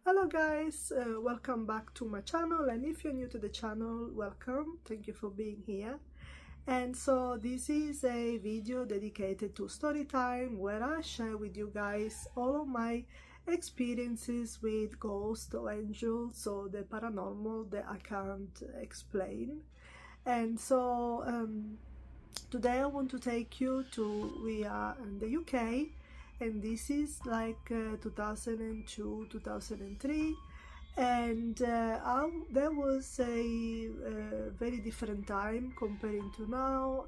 Hello guys, welcome back to my channel, and if you're new to the channel, welcome. Thank you for being here. And so this is a video dedicated to story time where I share with you guys all of my experiences with ghosts or angels or the paranormal that I can't explain. And so today I want to take you to, we are in the UK, and this is like 2002, 2003, and there was a very different time comparing to now.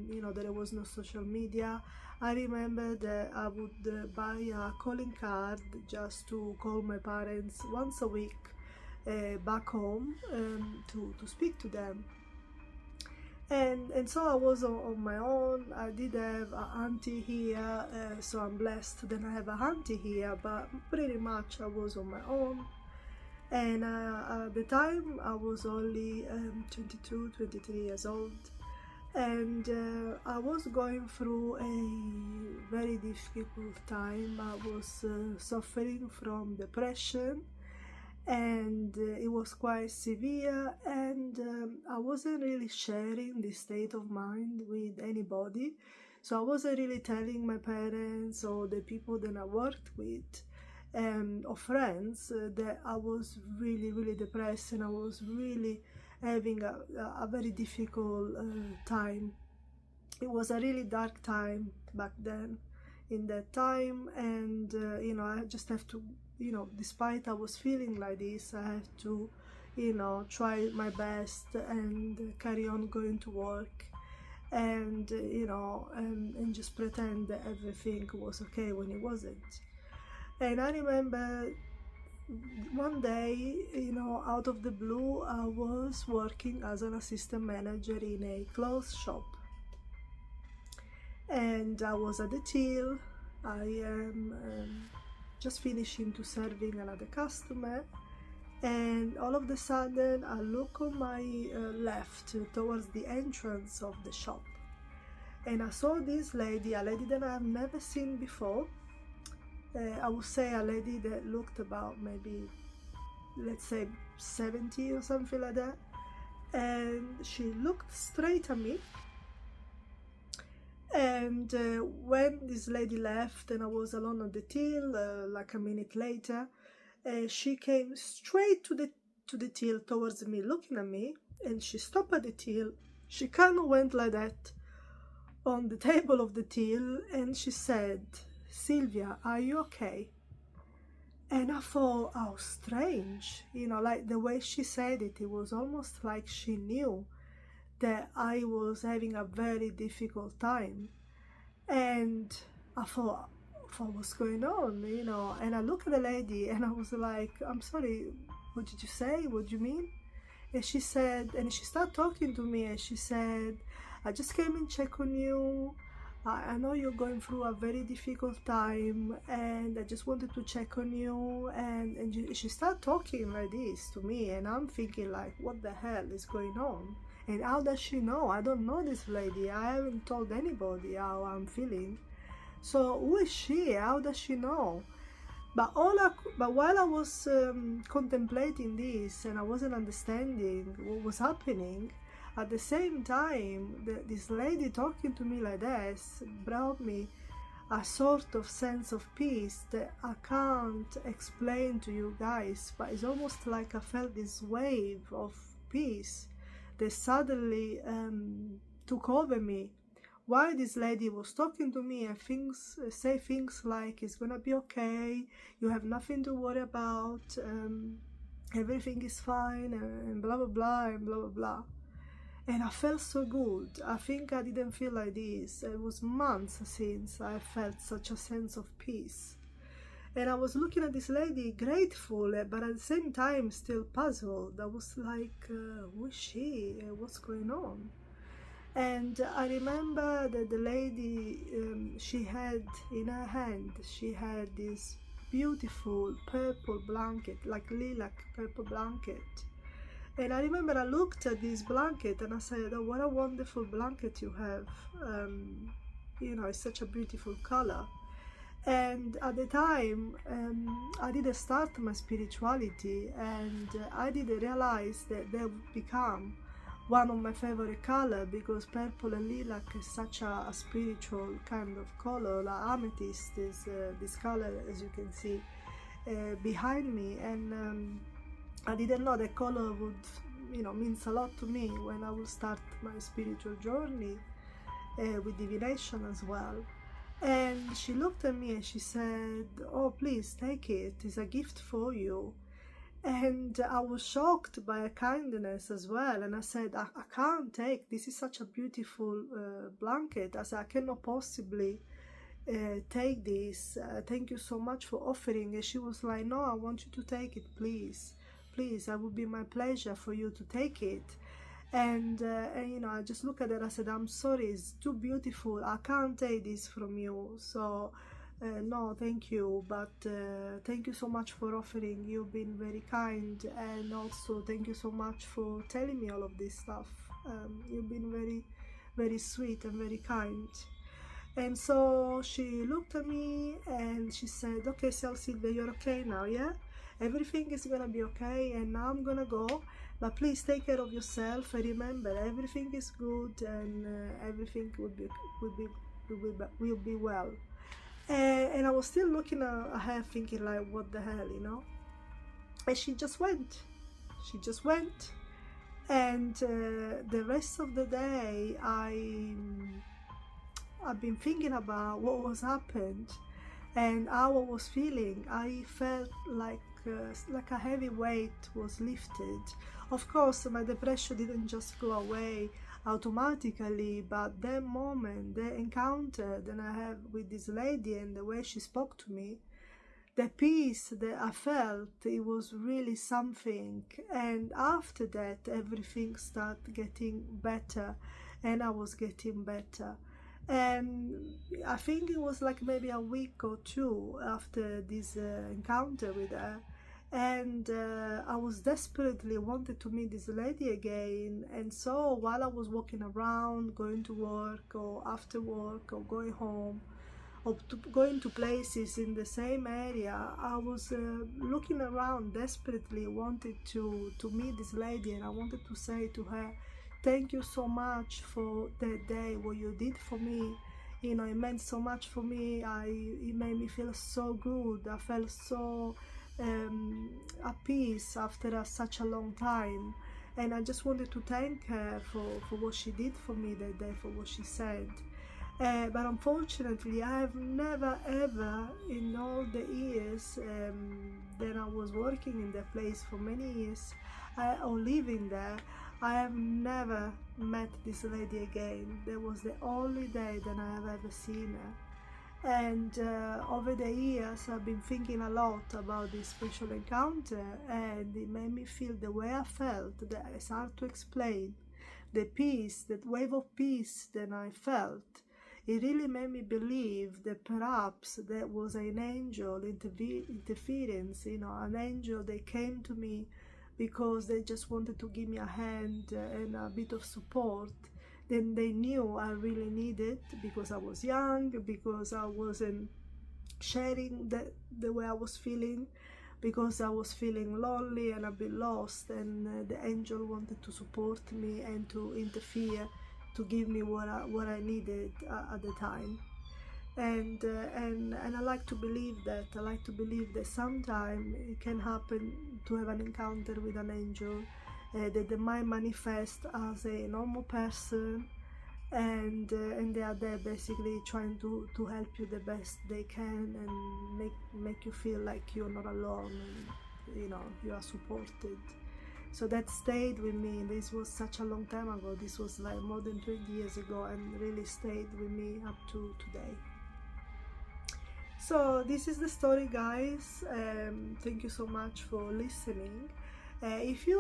You know, there was no social media. I remember that I would buy a calling card just to call my parents once a week back home to speak to them. And so I was on my own. I did have an auntie here, so I'm blessed that I have a auntie here, but pretty much I was on my own. And at the time I was only 22, 23 years old, and I was going through a very difficult time. I was suffering from depression, and it was quite severe, and I wasn't really sharing this state of mind with anybody. So I wasn't really telling my parents or the people that I worked with or friends that I was really depressed, and I was really having a very difficult time. It was a really dark time back then, in that time, and you know, I just have to, you know, despite I was feeling like this, I have to, you know, try my best and carry on going to work, and you know, and just pretend that everything was okay when it wasn't. And I remember one day, you know, out of the blue, I was working as an assistant manager in a clothes shop, and I was at the till. I am just finishing to serving another customer, and all of a sudden I look on my left towards the entrance of the shop, and I saw this lady, a lady that I've never seen before. I would say a lady that looked about maybe, let's say, 70 or something like that, and she looked straight at me. And when this lady left and I was alone on the till, like a minute later, she came straight to the till towards me, looking at me, and she stopped at the till. She kind of went like that on the table of the till, and she said, "Sylvia, are you okay?" And I thought, how strange, you know, like the way she said it, it was almost like she knew that I was having a very difficult time. And I thought, what's going on, you know? And I looked at the lady and I was like, "I'm sorry, what did you say? What do you mean?" And she said, and she started talking to me, and she said, "I just came and check on you. I know you're going through a very difficult time, and I just wanted to check on you." And she started talking like this to me, and I'm thinking like, what the hell is going on? And how does she know? I don't know this lady. I haven't told anybody how I'm feeling. So who is she? How does she know? But while I was contemplating this, and I wasn't understanding what was happening, at the same time, this lady talking to me like this brought me a sort of sense of peace that I can't explain to you guys, but it's almost like I felt this wave of peace that suddenly took over me while this lady was talking to me, and say things like, "It's gonna be okay, you have nothing to worry about, everything is fine," and blah blah blah and blah blah blah. And I felt so good. I think I didn't feel like this. It was months since I felt such a sense of peace. And I was looking at this lady, grateful, but at the same time still puzzled. I was like, who is she? What's going on? And I remember that the lady, she had in her hand, she had this beautiful purple blanket, like lilac purple blanket. And I remember I looked at this blanket and I said, "Oh, what a wonderful blanket you have. You know, it's such a beautiful color." And at the time, I didn't start my spirituality, and I didn't realize that they would become one of my favorite color, because purple and lilac is such a spiritual kind of color. Like amethyst is this color, as you can see behind me, and I didn't know the color would, means a lot to me when I will start my spiritual journey with divination as well. And she looked at me and she said, "Oh, please take it. It's a gift for you." And I was shocked by her kindness as well. And I said, I can't take. This is such a beautiful blanket. I said, I cannot possibly take this. Thank you so much for offering. And she was like, "No, I want you to take it, please. Please, it would be my pleasure for you to take it." And I just look at it. I said, "I'm sorry, it's too beautiful. I can't take this from you. So no, thank you, but thank you so much for offering. You've been very kind, and also thank you so much for telling me all of this stuff. You've been very, very sweet and very kind." And so she looked at me and she said, "Okay, so Sylvia, you're okay now, yeah? Everything is gonna be okay, and now I'm gonna go, but please take care of yourself, and remember, everything is good, and everything will be well." And I was still looking at her thinking, like, what the hell, And she just went. She just went. And the rest of the day, I've been thinking about what was happened and how I was feeling. I felt like a heavy weight was lifted. Of course, my depression didn't just go away automatically, but that moment, the encounter that I have with this lady and the way she spoke to me, the peace that I felt, it was really something. And after that, everything started getting better, and I was getting better. And I think it was like maybe a week or two after this encounter with her, and I was desperately wanted to meet this lady again. And so while I was walking around, going to work or after work or going home or going to places in the same area, I was looking around desperately, wanted to meet this lady, and I wanted to say to her, "Thank you so much for that day, what you did for me. It meant so much for me. It made me feel so good. I felt so at peace after such a long time." And I just wanted to thank her for what she did for me that day, for what she said. But unfortunately, I have never ever, in all the years that I was working in that place for many years, or living there, I have never met this lady again. That was the only day that I have ever seen her. And over the years, I've been thinking a lot about this special encounter, and it made me feel the way I felt, that it's hard to explain. The peace, that wave of peace that I felt, it really made me believe that perhaps there was an angel interference, an angel that came to me because they just wanted to give me a hand and a bit of support. Then they knew I really needed, because I was young, because I wasn't sharing the way I was feeling, because I was feeling lonely and a bit lost, and the angel wanted to support me and to interfere, to give me what I needed at the time. And I like to believe that. I like to believe that sometime it can happen to have an encounter with an angel, that they might manifest as a normal person, and they are there basically trying to help you the best they can, and make you feel like you're not alone, and you are supported. So that stayed with me. This was such a long time ago. This was like more than 20 years ago, and really stayed with me up to today. So this is the story, guys. Thank you so much for listening. If you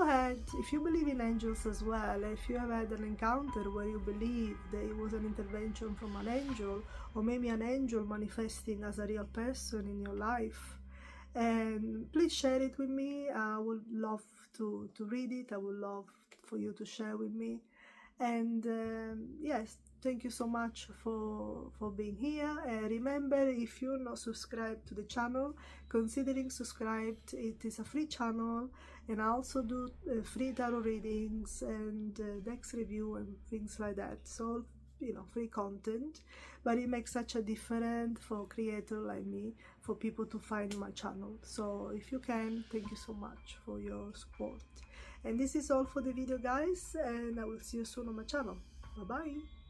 believe in angels as well, if you have had an encounter where you believe that it was an intervention from an angel, or maybe an angel manifesting as a real person in your life, please share it with me. I would love to read it. I would love for you to share with me. And yes, thank you so much for being here. Remember, if you're not subscribed to the channel, considering subscribed. It is a free channel, and I also do free tarot readings and decks review and things like that. So, you know, free content, but it makes such a difference for creators like me, for people to find my channel. So if you can, thank you so much for your support. And this is all for the video, guys, and I will see you soon on my channel. Bye bye.